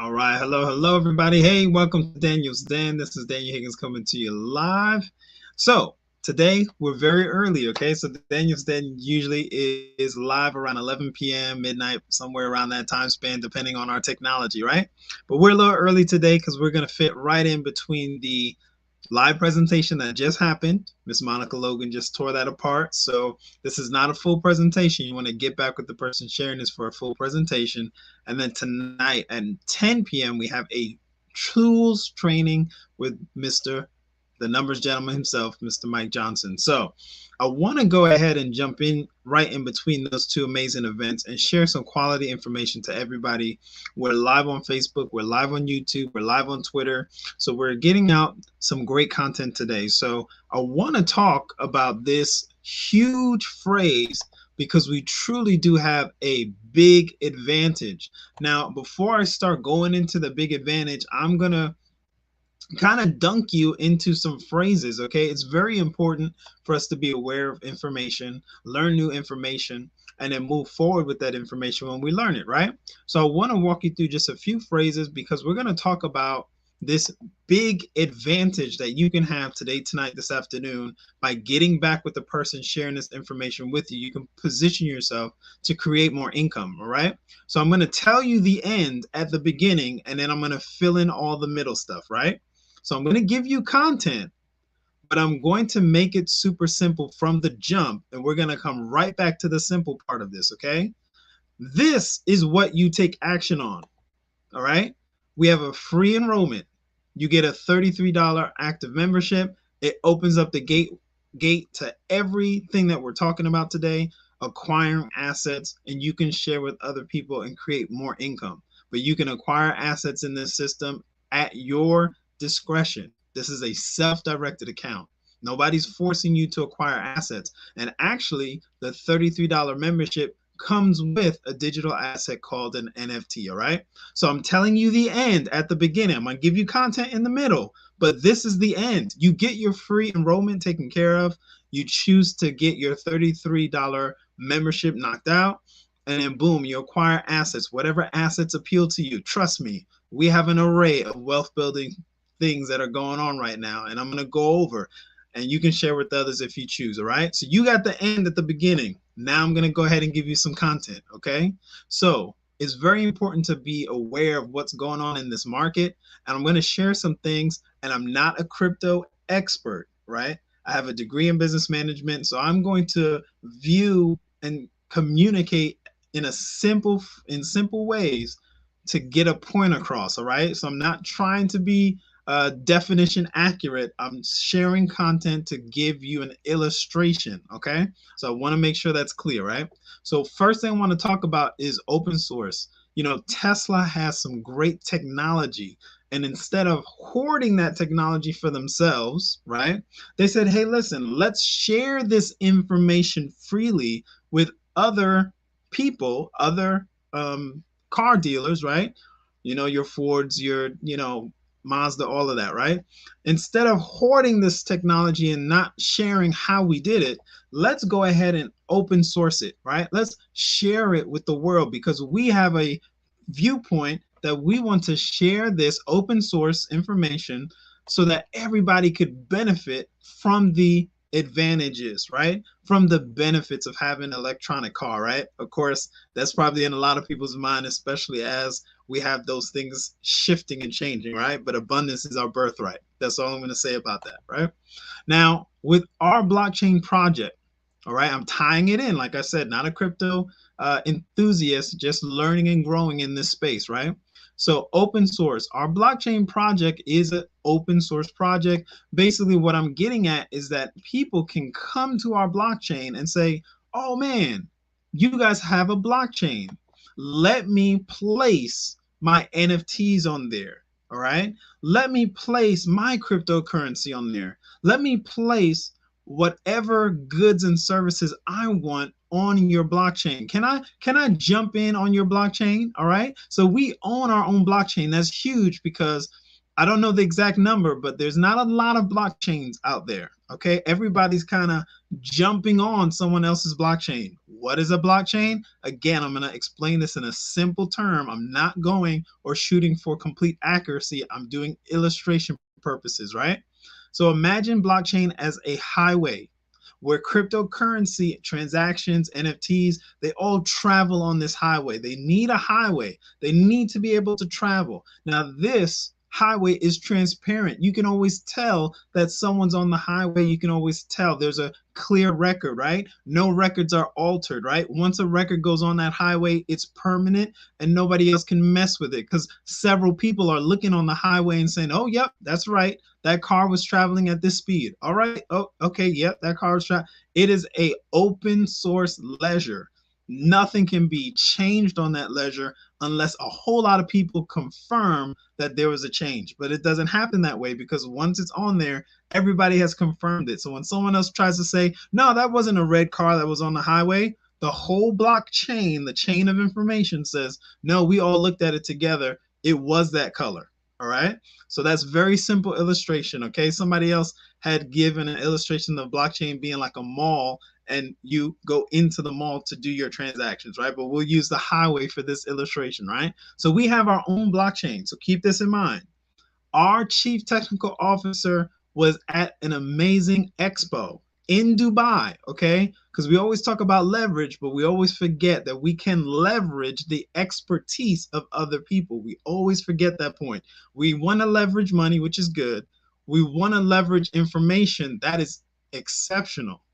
All right. Hello, everybody. Hey, welcome to Daniel's Den. This is Daniel Higgins coming to you live. So today we're very early, okay? So Daniel's Den usually is live around 11 p.m., midnight, somewhere around that time span, depending on our technology, right? But we're a little early today because we're going to fit right in between the live presentation that just happened. Miss Monica Logan just tore that apart. So this is not a full presentation. You want to get back with the person sharing this for a full presentation. And then tonight at 10 p.m. we have a tools training with the numbers gentleman himself, Mr. Mike Johnson. So I want to go ahead and jump in right in between those two amazing events and share some quality information to everybody. We're live on Facebook, we're live on YouTube, we're live on Twitter. So we're getting out some great content today. So I want to talk about this huge phrase because we truly do have a big advantage. Now, before I start going into the big advantage, I'm going to kind of dunk you into some phrases, okay? It's very important for us to be aware of information, learn new information, and then move forward with that information when we learn it, right? So I want to walk you through just a few phrases because we're going to talk about this big advantage that you can have today, tonight, this afternoon by getting back with the person sharing this information with you. You can position yourself to create more income, all right? So I'm going to tell you the end at the beginning, and then I'm going to fill in all the middle stuff, right? So I'm going to give you content, but I'm going to make it super simple from the jump, and we're going to come right back to the simple part of this, okay? This is what you take action on, all right? We have a free enrollment. You get a $33 active membership. It opens up the gate to everything that we're talking about today, acquiring assets, and you can share with other people and create more income. But you can acquire assets in this system at your discretion. This is a self-directed account. Nobody's forcing you to acquire assets. And actually, the $33 membership comes with a digital asset called an NFT. All right. So I'm telling you the end at the beginning. I'm going to give you content in the middle, but this is the end. You get your free enrollment taken care of. You choose to get your $33 membership knocked out. And then boom, you acquire assets, whatever assets appeal to you. Trust me, we have an array of wealth building things that are going on right now. And I'm going to go over and you can share with others if you choose. All right. So you got the end at the beginning. Now I'm going to go ahead and give you some content. Okay. So it's very important to be aware of what's going on in this market. And I'm going to share some things. And I'm not a crypto expert, right? I have a degree in business management. So I'm going to view and communicate in simple ways to get a point across. All right. So I'm not trying to be definition accurate. I'm sharing content to give you an illustration. Okay. So I want to make sure that's clear, right? So first thing I want to talk about is open source. You know, Tesla has some great technology. And instead of hoarding that technology for themselves, right, they said, hey, listen, let's share this information freely with other people, other car dealers, right? You know, your Fords, your, Mazda, all of that, right? Instead of hoarding this technology and not sharing how we did it, let's go ahead and open source it, right? Let's share it with the world because we have a viewpoint that we want to share this open source information so that everybody could benefit from the advantages, right? From the benefits of having an electronic car, right? Of course, that's probably in a lot of people's mind, especially as we have those things shifting and changing, right? But abundance is our birthright. That's all I'm going to say about that, right? Now, with our blockchain project, all right, I'm tying it in, like I said, not a crypto enthusiast, just learning and growing in this space, right? So open source, our blockchain project is an open source project. Basically, what I'm getting at is that people can come to our blockchain and say, oh man, you guys have a blockchain. Let me place my NFTs on there. All right. Let me place my cryptocurrency on there. Let me place whatever goods and services I want on your blockchain. Can I jump in on your blockchain? All right. So we own our own blockchain. That's huge because I don't know the exact number, but there's not a lot of blockchains out there. Okay. Everybody's kind of jumping on someone else's blockchain. What is a blockchain? Again, I'm going to explain this in a simple term. I'm not going or shooting for complete accuracy. I'm doing illustration purposes, right? So imagine blockchain as a highway where cryptocurrency transactions, NFTs, they all travel on this highway. They need a highway. They need to be able to travel. Now, this highway is transparent. You can always tell that someone's on the highway. You can always tell there's a clear record, right? No records are altered, right? Once a record goes on that highway, it's permanent and nobody else can mess with it because several people are looking on the highway and saying, oh, yep, that's right. That car was traveling at this speed. All right. Oh, okay. Yep. That car was traveling. It is a open source ledger. Nothing can be changed on that ledger unless a whole lot of people confirm that there was a change. But it doesn't happen that way because once it's on there, everybody has confirmed it. So when someone else tries to say, no, that wasn't a red car that was on the highway, the whole blockchain, the chain of information says, no, we all looked at it together. It was that color. All right. So that's very simple illustration. Okay. Somebody else had given an illustration of blockchain being like a mall and you go into the mall to do your transactions, right? But we'll use the highway for this illustration, right? So we have our own blockchain. So keep this in mind. Our chief technical officer was at an amazing expo in Dubai, okay? Because we always talk about leverage, but we always forget that we can leverage the expertise of other people. We always forget that point. We want to leverage money, which is good. We want to leverage information. That is exceptional.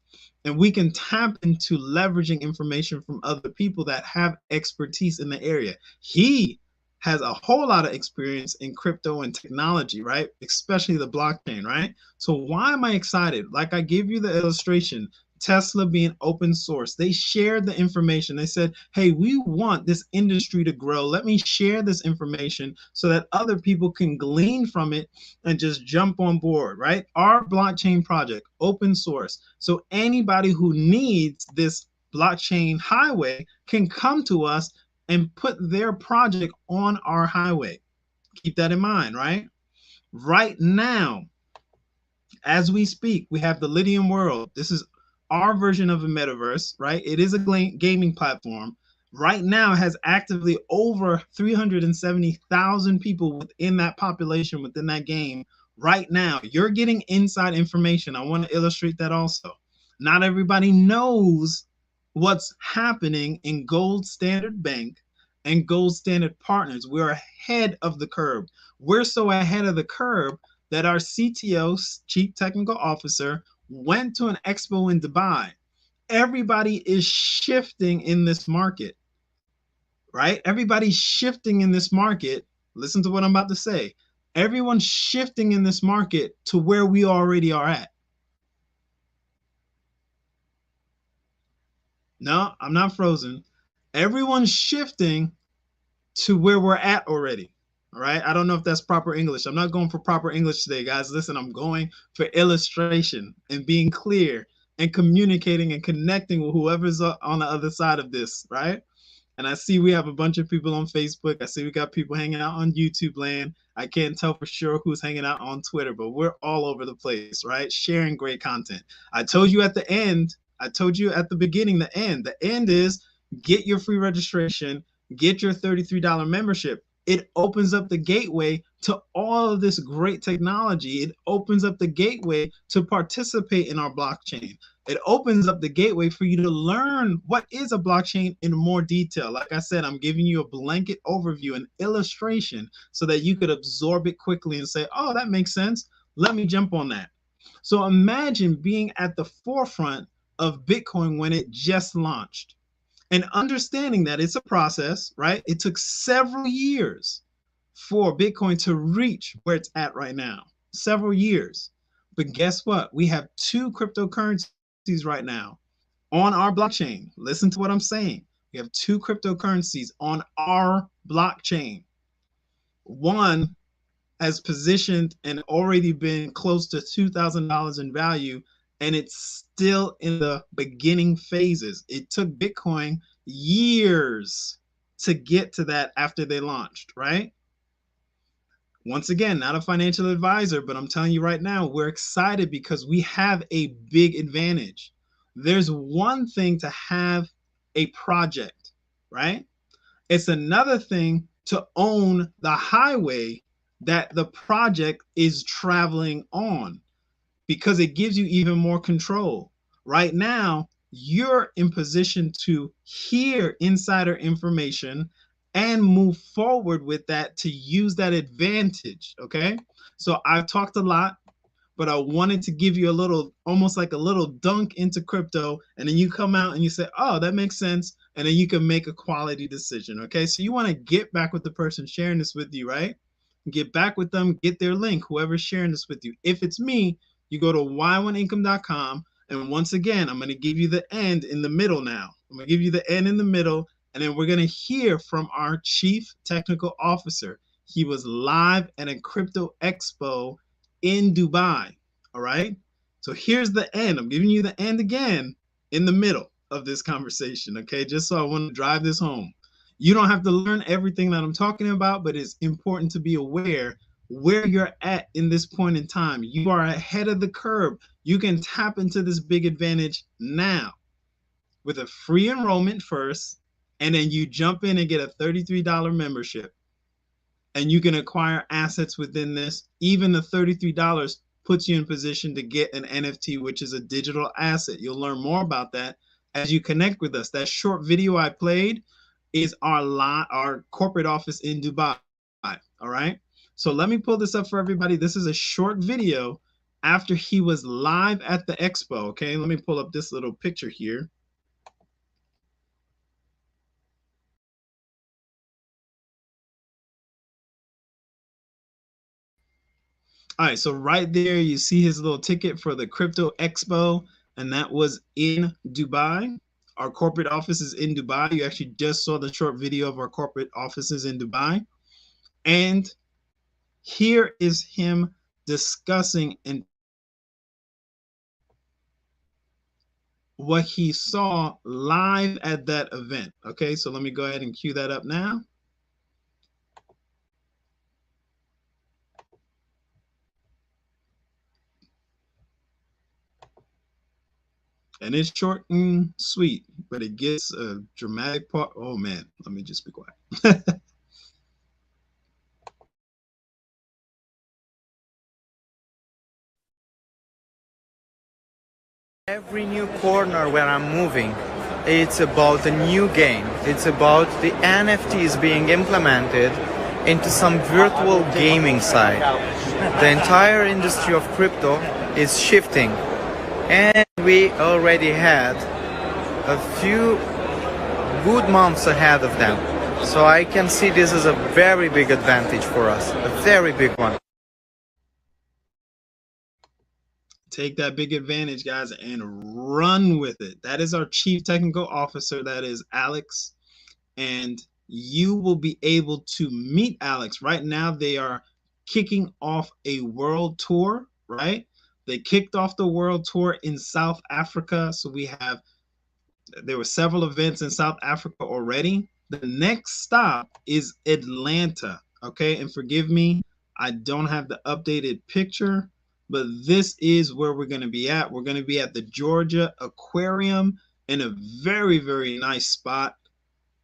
And we can tap into leveraging information from other people that have expertise in the area. He has a whole lot of experience in crypto and technology, right? Especially the blockchain, right? So why am I excited? Like I gave you the illustration, Tesla being open source. They shared the information. They said, hey, we want this industry to grow. Let me share this information so that other people can glean from it and just jump on board, right? Our blockchain project, open source. So anybody who needs this blockchain highway can come to us and put their project on our highway. Keep that in mind, right? Right now, as we speak, we have the Lydium World. This is our version of a metaverse, right? It is a gaming platform. Right now, it has actively over 370,000 people within that population, within that game. Right now, you're getting inside information. I want to illustrate that also. Not everybody knows what's happening in Gold Standard Bank and Gold Standard Partners. We're ahead of the curve. We're so ahead of the curve that our CTO, Chief Technical Officer, went to an expo in Dubai. Everybody is shifting in this market, right? Everybody's shifting in this market. Listen to what I'm about to say. Everyone's shifting in this market to where we already are at. No, I'm not frozen. Everyone's shifting to where we're at already. All right. I don't know if that's proper English. I'm not going for proper English today, guys. Listen, I'm going for illustration and being clear and communicating and connecting with whoever's on the other side of this, right? And I see we have a bunch of people on Facebook. I see we got people hanging out on YouTube land. I can't tell for sure who's hanging out on Twitter, but we're all over the place, right? Sharing great content. I told you at the end, I told you at the beginning, the end. The end is get your free registration, get your $33 membership. It opens up the gateway to all of this great technology. It opens up the gateway to participate in our blockchain. It opens up the gateway for you to learn what is a blockchain in more detail. Like I said, I'm giving you a blanket overview, an illustration, so that you could absorb it quickly and say, oh, that makes sense. Let me jump on that. So imagine being at the forefront of Bitcoin when it just launched and understanding that it's a process, right? It took several years for Bitcoin to reach where it's at right now, several years. But guess what? We have two cryptocurrencies right now on our blockchain. Listen to what I'm saying. We have two cryptocurrencies on our blockchain. One has positioned and already been close to $2,000 in value, and it's still in the beginning phases. It took Bitcoin years to get to that after they launched, right? Once again, not a financial advisor, but I'm telling you right now, we're excited because we have a big advantage. There's one thing to have a project, right? It's another thing to own the highway that the project is traveling on because it gives you even more control. Right now, you're in position to hear insider information and move forward with that to use that advantage. Okay. So I've talked a lot, but I wanted to give you a little, almost like a little dunk into crypto. And then you come out and you say, oh, that makes sense. And then you can make a quality decision. Okay. So you want to get back with the person sharing this with you, right? Get back with them, get their link, whoever's sharing this with you. If it's me, you go to y1income.com. And once again, I'm going to give you the end in the middle now. I'm going to give you the end in the middle. And then we're going to hear from our chief technical officer. He was live at a crypto expo in Dubai. All right. So here's the end. I'm giving you the end again in the middle of this conversation. Okay. Just so I want to drive this home. You don't have to learn everything that I'm talking about, but it's important to be aware where you're at in this point in time. You are ahead of the curve. You can tap into this big advantage now with a free enrollment first, and then you jump in and get a $33 membership. And you can acquire assets within this. Even the $33 puts you in position to get an NFT, which is a digital asset. You'll learn more about that as you connect with us. That short video I played is our corporate office in Dubai. All right. So let me pull this up for everybody. This is a short video after he was live at the expo. Okay. Let me pull up this little picture here. All right, so right there you see his little ticket for the Crypto Expo, and that was in Dubai. Our corporate office is in Dubai. You actually just saw the short video of our corporate offices in Dubai. And here is him discussing and what he saw live at that event. Okay, so let me go ahead and cue that up now. And it's short and sweet, but it gets a dramatic part. Oh man, let me just be quiet. Every new corner where I'm moving, it's about a new game. It's about the NFTs being implemented into some virtual gaming side. The entire industry of crypto is shifting, and we already had a few good months ahead of them. So I can see this as a very big advantage for us, a very big one. Take that big advantage, guys, and run with it. That is our chief technical officer. That is Alex. And you will be able to meet Alex. Right now, they are kicking off a world tour, right? They kicked off the world tour in South Africa. So there were several events in South Africa already. The next stop is Atlanta. Okay. And forgive me, I don't have the updated picture, but this is where we're going to be at. We're going to be at the Georgia Aquarium in a very, very nice spot.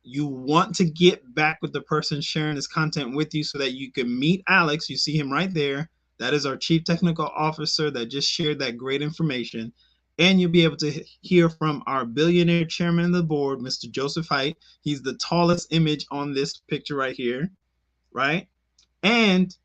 You want to get back with the person sharing this content with you so that you can meet Alex. You see him right there. That is our chief technical officer that just shared that great information. And you'll be able to hear from our billionaire chairman of the board, Mr. Joseph Haidt. He's the tallest image on this picture right here, right? And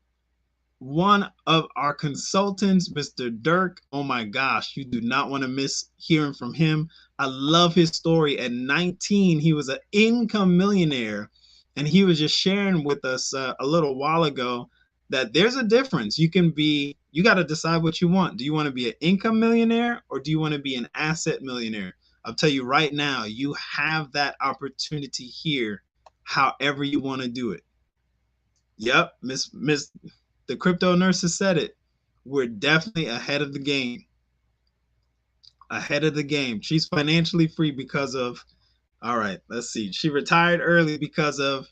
one of our consultants, Mr. Dirk. Oh my gosh, you do not want to miss hearing from him. I love his story. At 19, he was an income millionaire, and he was just sharing with us a little while ago that there's a difference. You got to decide what you want. Do you want to be an income millionaire or do you want to be an asset millionaire? I'll tell you right now, you have that opportunity here, however you want to do it. Yep, Miss the crypto nurse has said it. We're definitely ahead of the game. Ahead of the game. She's financially free because of, all right, let's see. She retired early because of,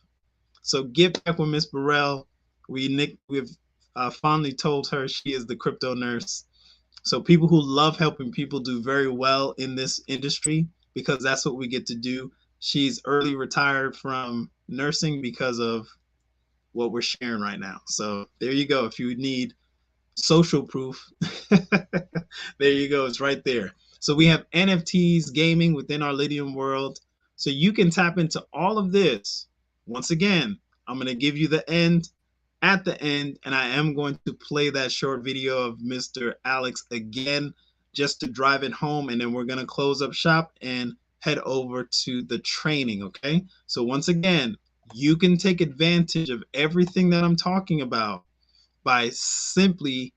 so get back with Miss Burrell. We've fondly told her she is the crypto nurse. So people who love helping people do very well in this industry because that's what we get to do. She's early retired from nursing because of what we're sharing right now. So there you go. If you need social proof, there you go. It's right there. So we have NFTs, gaming within our Lydium world. So you can tap into all of this. Once again, I'm going to give you the end at the end, and I am going to play that short video of Mr. Alex again just to drive it home, and then we're going to close up shop and head over to the training. Okay. So once again, you can take advantage of everything that I'm talking about by simply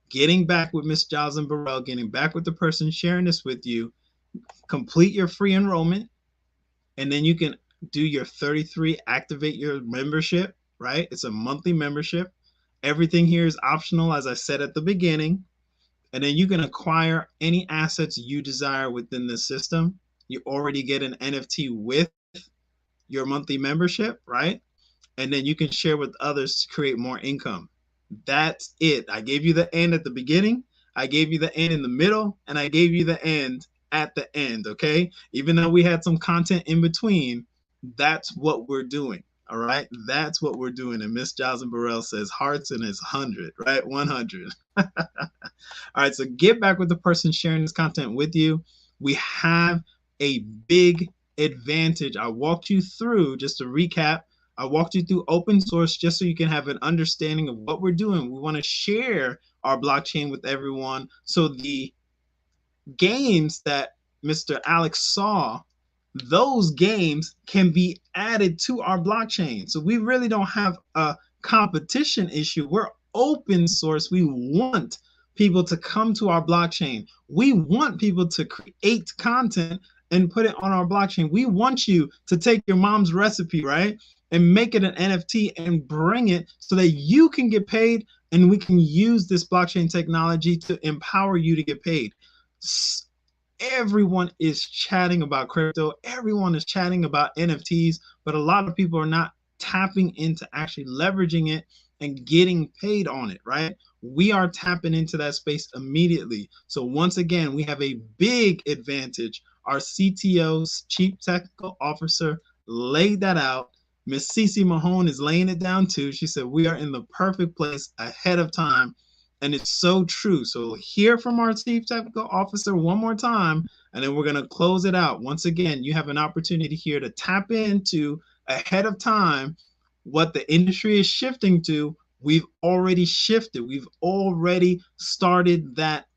getting back with Miss Jocelyn Burrell, getting back with the person sharing this with you, complete your free enrollment, and then you can do your 33, activate your membership, right? It's a monthly membership. Everything here is optional, as I said at the beginning. And then you can acquire any assets you desire within the system. You already get an NFT with your monthly membership, right? And then you can share with others to create more income. That's it. I gave you the end at the beginning. I gave you the end in the middle, and I gave you the end at the end. Okay. Even though we had some content in between, that's what we're doing. All right. That's what we're doing. And Miss Jocelyn Burrell says hearts and it's 100, right? 100. All right. So get back with the person sharing this content with you. We have a big advantage. I walked you through, just to recap, I walked you through open source just so you can have an understanding of what we're doing. We want to share our blockchain with everyone. So the games that Mr. Alex saw, those games can be added to our blockchain. So we really don't have a competition issue. We're open source. We want people to come to our blockchain. We want people to create content and put it on our blockchain. We want you to take your mom's recipe, right? And make it an NFT and bring it so that you can get paid and we can use this blockchain technology to empower you to get paid. Everyone is chatting about crypto. Everyone is chatting about NFTs, but a lot of people are not tapping into actually leveraging it and getting paid on it, right? We are tapping into that space immediately. So once again, we have a big advantage. Our CTO, Chief Technical Officer, laid that out. Miss Cece Mahone is laying it down too. She said, we are in the perfect place ahead of time. And it's so true. So hear from our Chief Technical Officer one more time, and then we're going to close it out. Once again, you have an opportunity here to tap into ahead of time what the industry is shifting to. We've already shifted. We've already started that.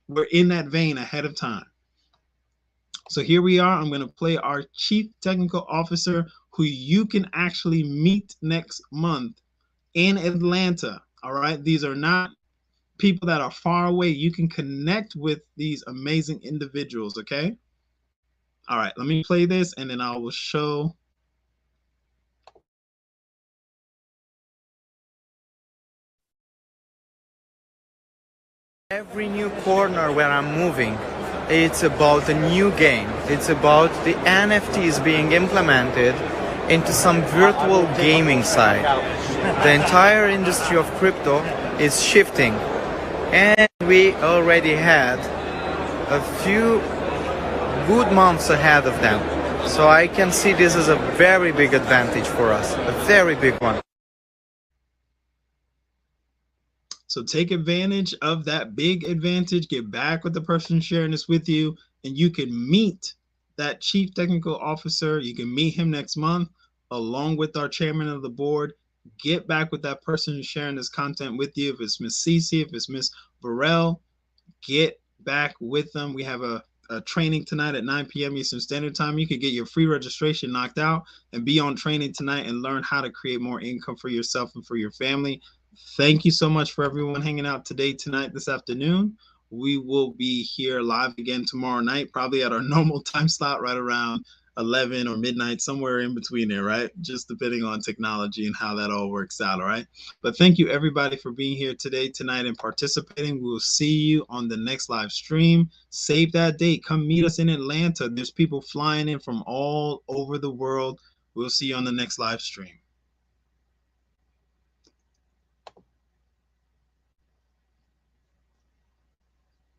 We're in that vein ahead of time. So here we are. I'm going to play our Chief Technical Officer, who you can actually meet next month in Atlanta. All right. These are not people that are far away. You can connect with these amazing individuals. Okay. All right. Let me play this and then I will show. Every new corner where I'm moving, it's about a new game. It's about the NFTs being implemented into some virtual gaming side. The entire industry of crypto is shifting, and we already had a few good months ahead of them. So I can see this as a very big advantage for us, a very big one. So take advantage of that big advantage. Get back with the person sharing this with you, and you can meet that Chief Technical Officer. You can meet him next month along with our chairman of the board. Get back with that person sharing this content with you. If it's Miss Cece, if it's Miss Burrell, get back with them. We have a training tonight at 9 p.m. Eastern Standard Time. You can get your free registration knocked out and be on training tonight and learn how to create more income for yourself and for your family. Thank you so much for everyone hanging out today, tonight, this afternoon. We will be here live again tomorrow night, probably at our normal time slot, right around 11 or midnight, somewhere in between there, right? Just depending on technology and how that all works out, all right? But thank you, everybody, for being here today, tonight, and participating. We will see you on the next live stream. Save that date. Come meet us in Atlanta. There's people flying in from all over the world. We'll see you on the next live stream.